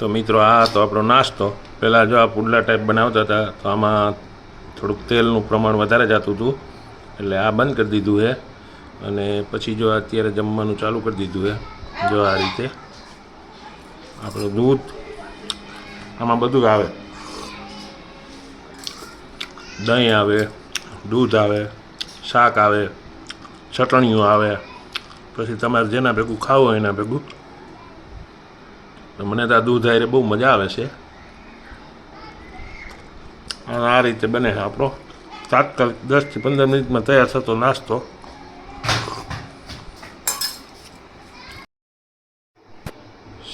તો મિત્રો આ તો આપણો નાસ્તો. પહેલાં જો આ પુડલા ટાઈપ બનાવતા હતા તો આમાં થોડુંક તેલનું પ્રમાણ વધારે જતું હતું, એટલે આ બંધ કરી દીધું છે. અને પછી જો અત્યારે જમવાનું ચાલુ કરી દીધું છે. જો આ રીતે આપણું દૂધ, આમાં બધું આવે, દહીં આવે, દૂધ આવે, શાક આવે, ચટણીઓ આવે, પછી તમારે જેના ભેગું ખાવું હોય એના ભેગું. મને તો આ દૂધ હારે બહુ મજા આવે છે. આ રીતે બને છે આપણો તાત્કાલિક 10 થી 15 મિનિટમાં તૈયાર થતો નાસ્તો.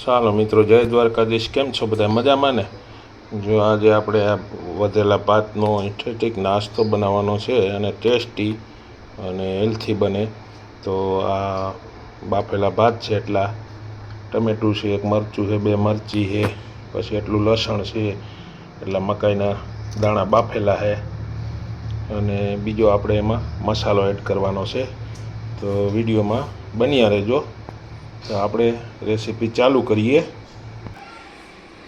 ચાલો મિત્રો, જય દ્વારકાધીશ. કેમ છો બધા? મજામાં ને? જો આજે આપણે આ વધેલા ભાતનો એસ્થેટિક નાસ્તો બનાવવાનો છે અને ટેસ્ટી અને હેલ્થી બને. તો આ બાફેલા ભાત છે, એટલા ટમેટું છે, એક મરચું છે, 2 મરચી છે, પછી એટલું લસણ છે, એટલા મકાઈના દાણા બાફેલા છે, અને બીજો આપણે એમાં મસાલો એડ કરવાનો છે. તો વિડીયોમાં બન્યા રહેજો. તો આપણે રેસીપી ચાલુ કરીએ.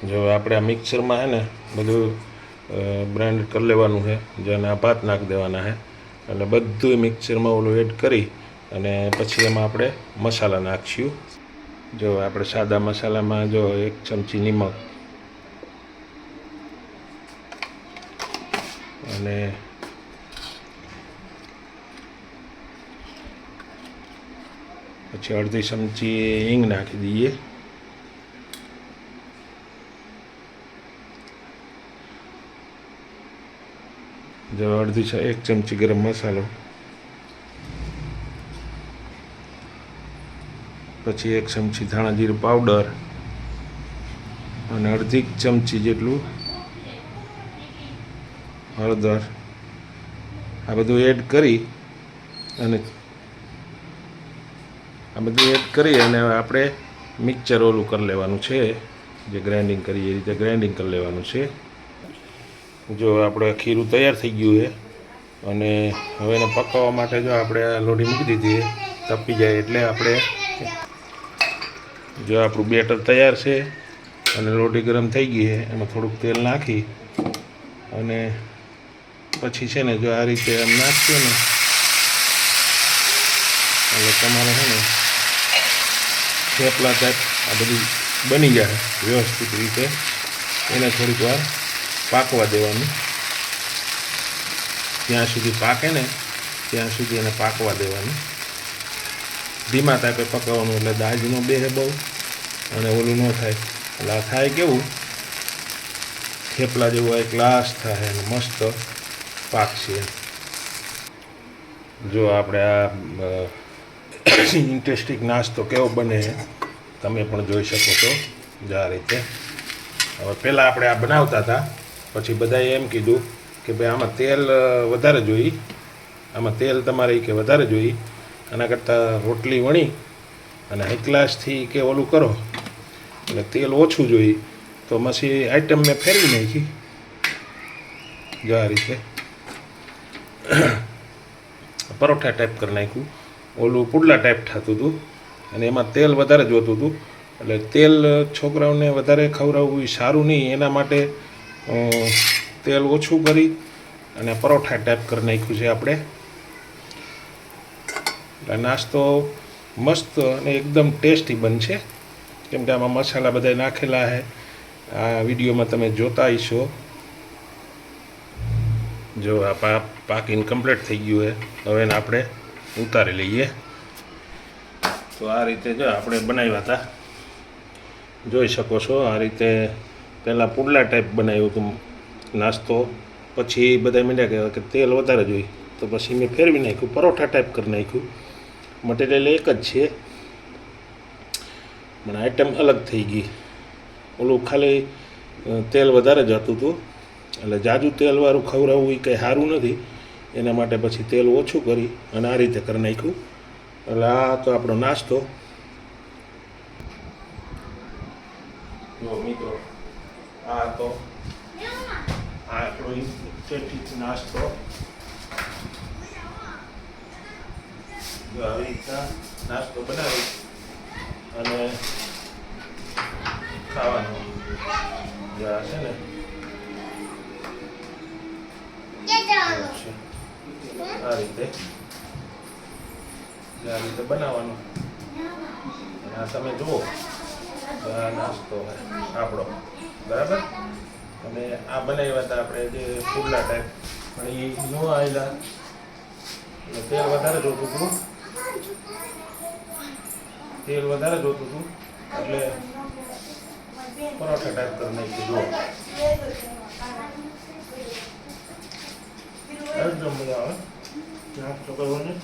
જો આપણે આ મિક્સરમાં છે ને બધું બ્રાન્ડ કરી લેવાનું છે. જેને આ ભાત નાખી દેવાના છે, એટલે બધું મિક્સરમાં ઓલું એડ કરી અને પછી એમાં આપણે મસાલા નાખીશું. જો આપણે સાદા મસાલામાં જો 1 ચમચી નિમક, અને પછી અડધી ચમચી હિંગ નાખી દઈએ. જો 1 ચમચી ગરમ મસાલો, પછી 1 ચમચી ધાણા જીરું પાવડર, અને અડધી ચમચી જેટલું હળદર. આ બધું એડ કરી અને આપણે મિક્સર ઓલું કરી લેવાનું છે, જે ગ્રાઇન્ડિંગ કરીએ એ રીતે ગ્રાઇન્ડિંગ કરી લેવાનું છે. જો આપણે ખીરું તૈયાર થઈ ગયું છે, અને હવે એને પકાવવા માટે જો આપણે આ લોઢી મૂકી દીધી છે, તપી જાય એટલે આપણે જો આપણું બેટર તૈયાર છે અને લોઢી ગરમ થઈ ગઈ છે, એમાં થોડુંક તેલ નાખી અને પછી છે ને જો આ રીતે આમ નાખીએ ને એટલે તમારે છે ને થેપલા ટાઈપ આ બધું બની જાય વ્યવસ્થિત રીતે. એને થોડીક વાર પાકવા દેવાનું. ત્યાં સુધી પાકે ને ત્યાં સુધી એને પાકવા દેવાનું. ધીમા તાપે પકાવવાનું, એટલે દાજ ન બેસે બહુ અને ઓલું ન થાય. એટલે આ થાય કેવું, થેપલા જેવું એક ગ્લાસ થાય અને મસ્ત પાકશે. જો આપણે આ ઇન્ટરેસ્ટિંગ નાસ્તો કેવો બને તમે પણ જોઈ શકો છો. જો આ રીતે. હવે પહેલાં આપણે આ બનાવતા હતા, પછી બધાએ એમ કીધું કે ભાઈ આમાં તેલ વધારે જોઈએ, આમાં તેલ તમારે કે વધારે જોઈએ, આના કરતાં રોટલી વણી અને હાઈ ક્લાસથી કે ઓલું કરો એટલે તેલ ઓછું જોઈએ. તો પછી આઈટમ મેં ફેરવી નાખી. જો આ રીતે પરોઠા ટાઈપ કરી નાખ્યું. ઓલું પુડલા ટાઈપ થતું હતું અને એમાં તેલ વધારે જોતું હતું. એટલે તેલ છોકરાઓને વધારે ખવડાવવું એ સારું નહીં, એના માટે તેલ ઓછું કરી અને પરોઠા ટાઈપ કરી નાખ્યું છે આપણે. એટલે નાસ્તો મસ્ત અને એકદમ ટેસ્ટી બનશે, કેમ કે આમાં મસાલા બધા નાખેલા છે. આ વિડીયોમાં તમે જોતા હશો. જો આ પાકીને કમ્પ્લીટ થઈ ગયું છે. હવે એને આપણે ઉતારી લઈએ. તો આ રીતે જો આપણે બનાવ્યા હતા, જોઈ શકો છો. આ રીતે પહેલાં પુડલા ટાઈપ બનાવ્યું હતું નાસ્તો, પછી બધા મીંડ્યા કહેવા કે તેલ વધારે જોઈએ, તો પછી મેં ફેરવી નાખ્યું, પરોઠા ટાઈપ કરી નાખ્યું. મટીરિયલ એક જ છે પણ આઈટમ અલગ થઈ ગઈ. ઓલું ખાલી તેલ વધારે જતું હતું, એટલે જાજુ તેલવાળું ખવડાવવું એ કંઈ સારું નથી. એના માટે પછી તેલ ઓછું કરી અને આ રીતે કરી નાખ્યું. એટલે આ તો આપણો નાસ્તો. જો મિત્રો, આ તો આપણો નાસ્તો. જો આવી રીતના નાસ્તો બનાવી અને ખાવાનો. હવે આ છે ને આ રીતે બનાવવાનું. આ તમે જુઓ તો આ નાસ્તો આપણો બરાબર. અને આ બનાવ્યા હતા આપણે જે પુડલા ટાઈપ, પણ એ ન આવેલા એટલે તેલ વધારે જોતું હતું એટલે પરોઠા ટાઈપ કરી નાખી. જુઓ એકદમ મજા આવે નાસ્તો કરવાની.